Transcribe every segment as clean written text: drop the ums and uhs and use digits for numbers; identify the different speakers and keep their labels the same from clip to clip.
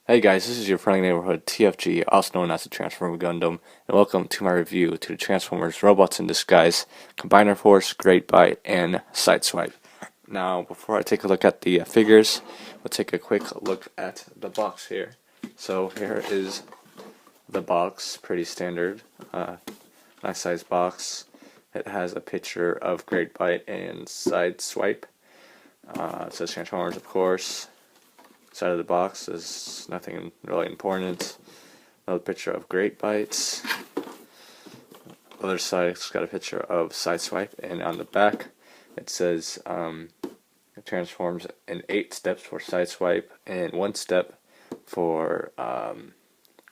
Speaker 1: Hey guys, this is your friendly neighborhood TFG, also known as the Transformer Gundam, and welcome to my review to the Transformers Robots in Disguise, CombinerForce, Greatbyte, and Sideswipe. Now, before I take a look at the figures, we'll take a quick look at the box here. So here is the box, pretty standard, nice size box. It has a picture of Greatbyte and Sideswipe. It says Transformers, of course. Side of the box is nothing really important. Another picture of Greatbyte. Other side, it's got a picture of Sideswipe, and on the back it says it transforms in 8 steps for Sideswipe and 1 step for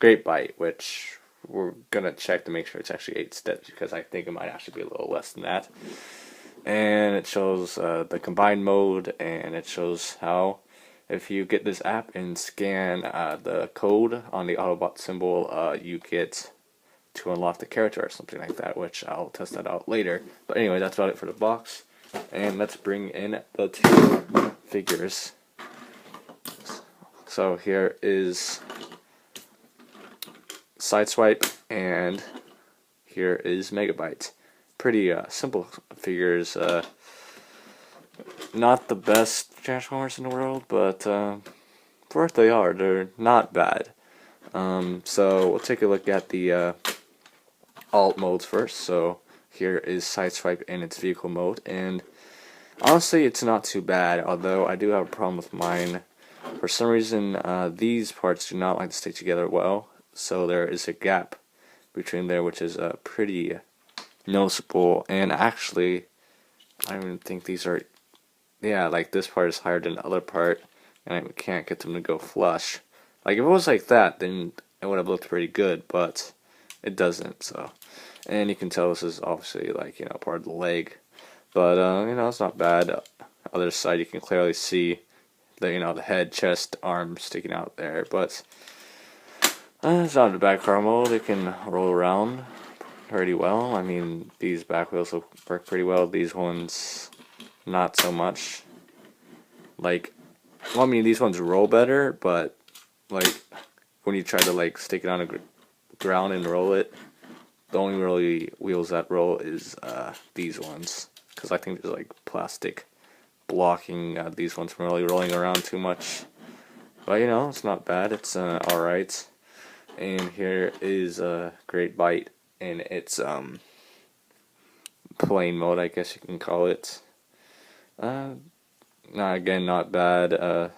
Speaker 1: Greatbyte, which we're gonna check to make sure it's actually 8 steps because I think it might actually be a little less than that. And it shows the combined mode, and it shows how if you get this app and scan the code on the Autobot symbol, you get to unlock the character or something like that, which I'll test that out later. But anyway, that's about it for the box. And let's bring in the 2 figures. So here is Sideswipe, and here is Megabyte. Pretty simple figures. Not the best Transformers in the world, but for what they are, they're not bad. So we'll take a look at the alt modes first. So here is Sideswipe in its vehicle mode, and honestly it's not too bad, although I do have a problem with mine. For some reason these parts do not like to stay together well, so there is a gap between there, which is pretty noticeable. And actually I don't even think these are, yeah, like this part is higher than the other part, and I can't get them to go flush. Like if it was like that, then it would have looked pretty good, but it doesn't. So, and you can tell this is obviously, like, you know, part of the leg, but you know, it's not bad. Other side, you can clearly see the, you know, the head, chest, arms sticking out there, but it's not a bad car mode. It can roll around pretty well. I mean, these back wheels will work pretty well. These ones, not so much. Like, well, I mean, these ones roll better, but like when you try to like stick it on the ground and roll it, the only really wheels that roll is these ones, because I think there's like plastic blocking these ones from really rolling around too much. But you know, it's not bad. It's alright. And here is a Greatbyte in its plain mode, I guess you can call it. Again, not bad.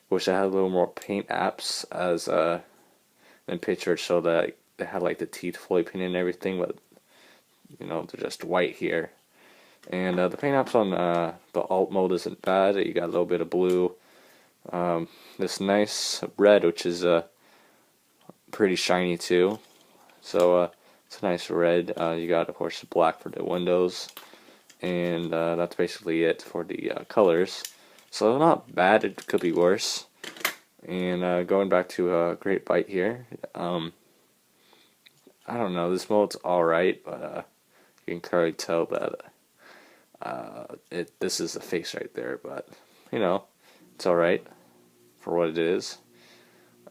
Speaker 1: Wish I had a little more paint apps as in pictures, so that they had like the teeth fully painted and everything, but you know, they're just white here. And the paint apps on the alt mode isn't bad. You got a little bit of blue, this nice red, which is pretty shiny too. So it's a nice red. You got, of course, black for the windows, and that's basically it for the colors. So not bad. It could be worse. And going back to Greatbyte here, I don't know. This mode's alright, but you can clearly tell that this is the face right there. But you know, it's alright for what it is.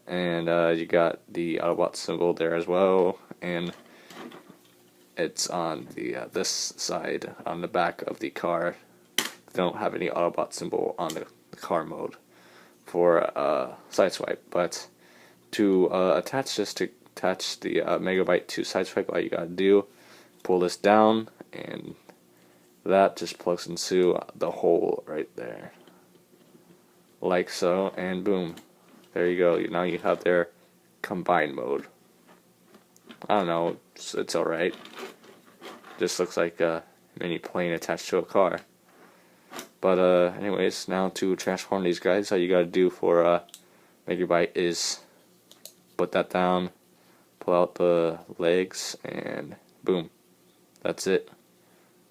Speaker 1: And you got the Autobot symbol there as well, and it's on the this side on the back of the car. They don't have any Autobot symbol on the car mode for Sideswipe, but to attach this, to attach the Megabyte to Sideswipe, all you gotta do, pull this down, and that just plugs into the hole right there, like so, and boom, there you go. Now you have their combined mode. I don't know, it's alright. Just looks like a mini plane attached to a car. But anyways, now to transform these guys, all you gotta do for Megabyte is put that down, pull out the legs, and boom, that's it.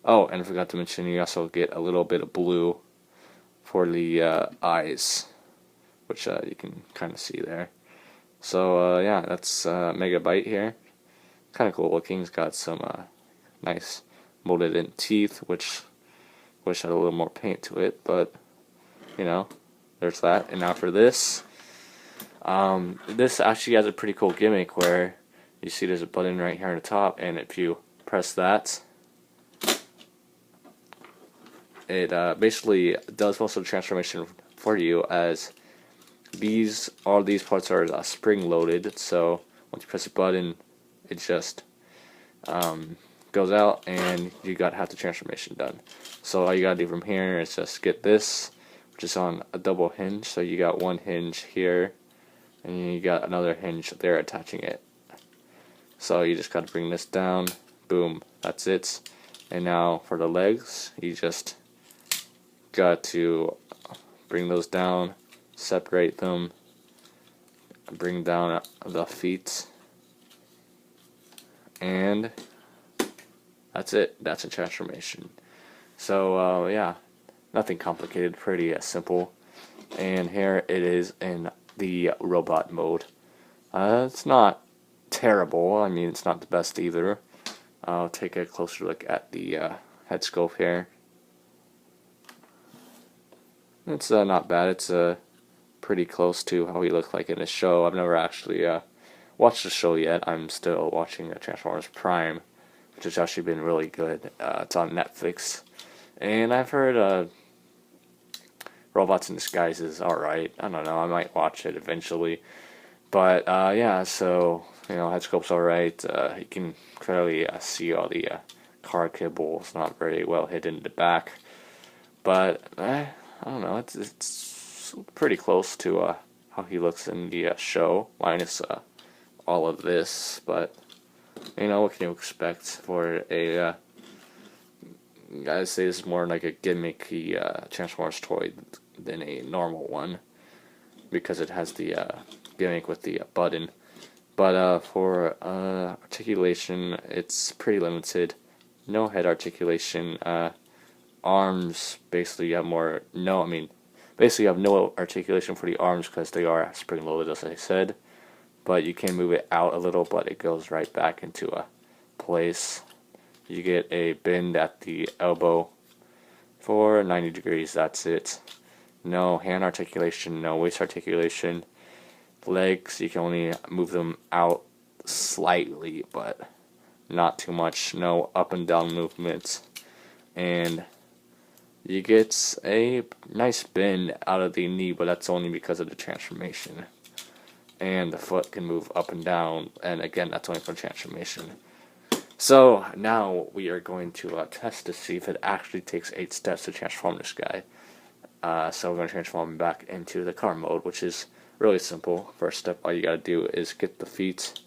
Speaker 1: Oh, and I forgot to mention, you also get a little bit of blue for the eyes, which you can kind of see there. So yeah, that's Megabyte here. Kind of cool looking. It's got some nice molded in teeth, which wish had a little more paint to it, but you know, there's that. And now for this, This actually has a pretty cool gimmick where you see there's a button right here on the top, and if you press that, it basically does most of the transformation for you, as all these parts are spring loaded. So once you press a button, it just goes out and you got half the transformation done. So all you gotta do from here is just get this, which is on a double hinge. So you got one hinge here, and you got another hinge there attaching it. So you just gotta bring this down, boom, that's it. And now for the legs, you just got to bring those down, separate them, bring down the feet, and that's it. That's a transformation. So yeah, nothing complicated, pretty simple. And here it is in the robot mode. It's not terrible. I mean, it's not the best either. I'll take a closer look at the head sculpt here. It's not bad. It's pretty close to how he looked like in the show. I've never actually watched the show yet. I'm still watching Transformers Prime, which has actually been really good. It's on Netflix, and I've heard Robots in Disguise is alright. I don't know. I might watch it eventually. But yeah, so head sculpt's alright. You can clearly see all the car kibble. It's not very well hidden in the back, but I don't know. It's pretty close to how he looks in the show, minus all of this. But what can you expect for a? I'd say this is more like a gimmicky Transformers toy than a normal one, because it has the gimmick with the button. But for articulation, it's pretty limited. No head articulation. Arms, basically you have basically you have no articulation for the arms because they are spring loaded, as I said. But you can move it out a little, but it goes right back into a place. You get a bend at the elbow for 90 degrees, that's it. No hand articulation, no waist articulation. Legs, you can only move them out slightly, but not too much. No up and down movements. And you get a nice bend out of the knee, but that's only because of the transformation. And the foot can move up and down, and again, that's only for transformation. So now we are going to test to see if it actually takes 8 steps to transform this guy. So we're going to transform him back into the car mode, which is really simple. First step, all you got to do is get the feet,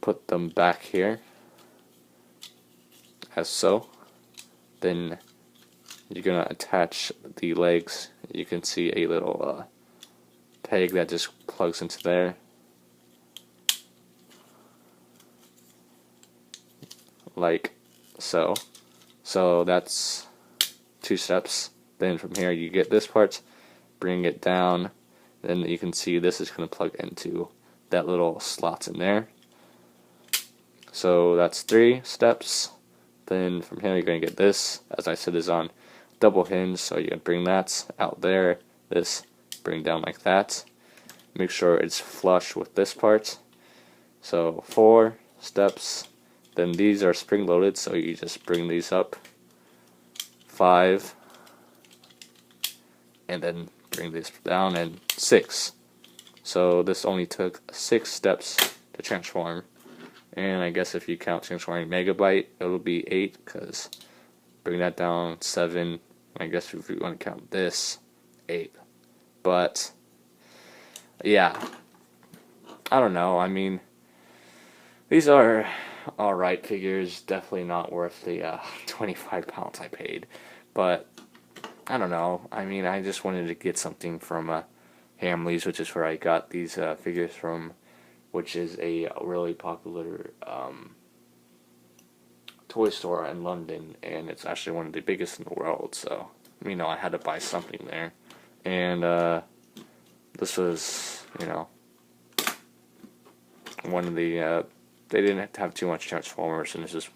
Speaker 1: put them back here, as so. Then you're going to attach the legs. You can see a little peg that just plugs into there. Like so. So that's 2 steps. Then from here you get this part, bring it down, then you can see this is going to plug into that little slot in there. So that's 3 steps. Then from here you're going to get this, as I said, is on double hinge, so you can bring that out there, this bring down like that. Make sure it's flush with this part. So 4 steps. Then these are spring loaded, so you just bring these up. 5. And then bring this down, and 6. So this only took 6 steps to transform. And I guess if you count transforming Megabyte, it'll be 8, because bring that down, 7. I guess if you want to count this, 8. But yeah, I don't know. I mean, these are alright figures, definitely not worth the 25 pounds I paid, but I don't know. I mean, I just wanted to get something from Hamleys, which is where I got these figures from, which is a really popular toy store in London, and it's actually one of the biggest in the world, so I had to buy something there. And this was one of the they didn't have too much Transformers, and this is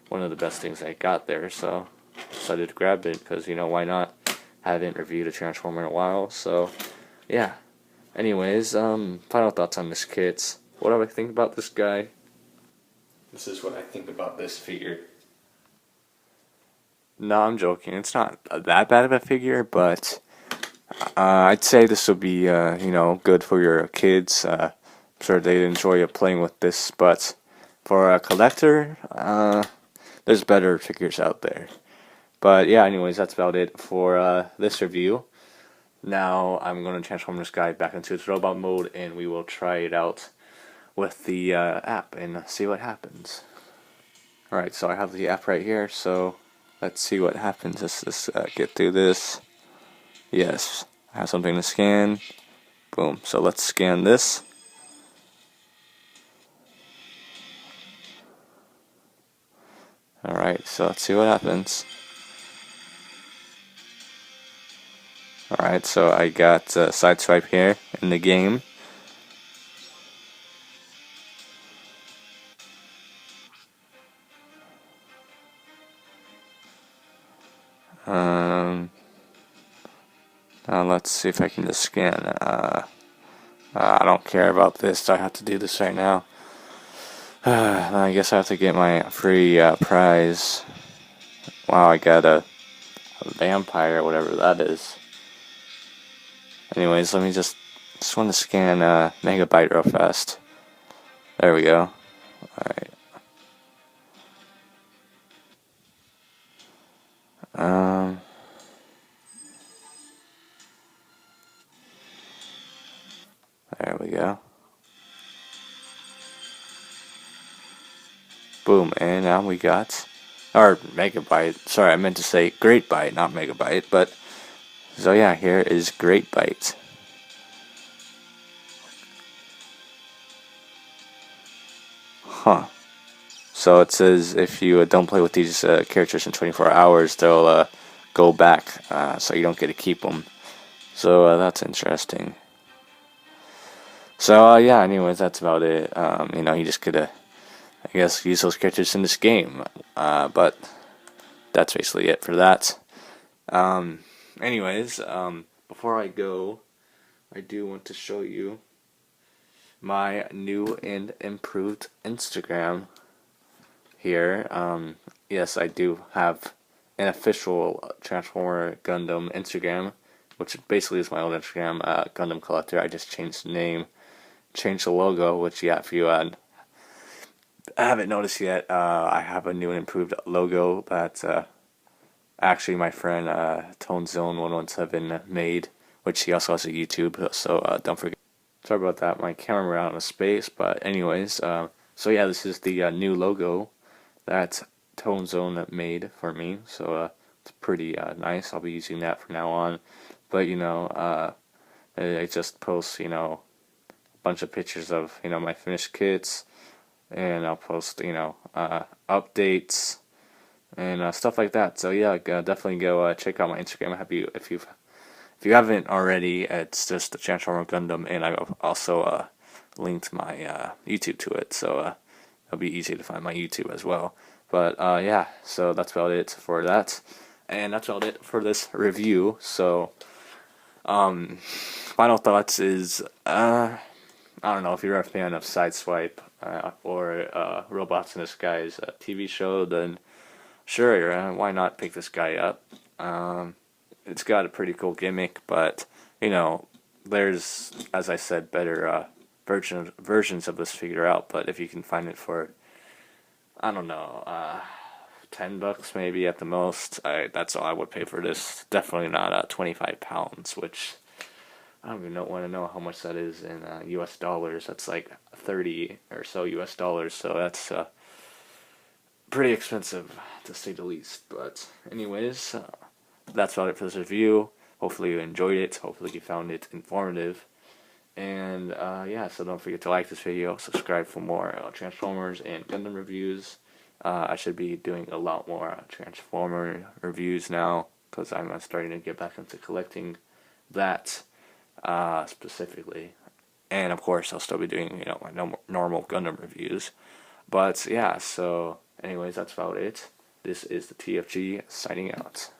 Speaker 1: one of the best things I got there, so I decided to grab it because, why not? I haven't reviewed a Transformer in a while, so yeah. Anyways, final thoughts on this kit. What do I think about this guy? This is what I think about this figure. No, I'm joking. It's not that bad of a figure, but I'd say this would be, good for your kids. I'm sure they'd enjoy playing with this, but for a collector, there's better figures out there. But yeah, anyways, that's about it for this review. Now I'm going to transform this guy back into its robot mode, and we will try it out with the app and see what happens. Alright, so I have the app right here, so let's see what happens. Let's get through this. Yes, I have something to scan. Boom, so let's scan this. Alright, so let's see what happens. Alright, so I got Sideswipe here in the game. Now let's see if I can just scan. I don't care about this. I have to do this right now. I guess I have to get my free prize. Wow, I got a vampire, whatever that is. Anyways, let me just want to scan Megabyte real fast. There we go. Alright. There we go. Boom, and now we got our Megabyte. Sorry, I meant to say Greatbyte, not Megabyte. But so yeah, here is Greatbyte. Huh. So it says if you don't play with these characters in 24 hours, they'll go back, so you don't get to keep them. So that's interesting. So yeah, anyways, that's about it. You just could, I guess, use those characters in this game. But that's basically it for that. Anyways, before I go, I do want to show you my new and improved Instagram here. Yes, I do have an official Transformer Gundam Instagram, which basically is my old Instagram, Gundam Collector. I just changed the name, changed the logo, which, yeah, if you haven't noticed yet, I have a new and improved logo that actually my friend ToneZone117 made, which he also has a YouTube, so don't forget. Sorry about that, my camera ran out of space, but anyways, so yeah, this is the new logo that ToneZone made for me, so it's pretty nice. I'll be using that from now on, but I just post, a bunch of pictures of, my finished kits, and I'll post, updates, and stuff like that. So yeah, definitely go check out my Instagram. If you haven't already, it's just the Transformer Gundam, and I've also linked my YouTube to it, so it'll be easy to find my YouTube as well. But yeah, so that's about it for that, and that's about it for this review. So final thoughts is I don't know if you're a fan of Sideswipe or Robots in Disguise TV show, then sure, why not pick this guy up? It's got a pretty cool gimmick, but there's, as I said, better versions of this figure out. But if you can find it for, I don't know, $10 maybe at the most, that's all I would pay for this. Definitely not 25 pounds, which I don't even want to know how much that is in US dollars. That's like 30 or so US dollars, so that's pretty expensive to say the least. But anyways, that's about it for this review. Hopefully you enjoyed it. Hopefully you found it informative. And yeah, so don't forget to like this video, subscribe for more Transformers and Gundam reviews. I should be doing a lot more Transformer reviews now, because I'm starting to get back into collecting that specifically. And of course I'll still be doing my normal Gundam reviews. But yeah, so anyways, that's about it. This is the TFG signing out.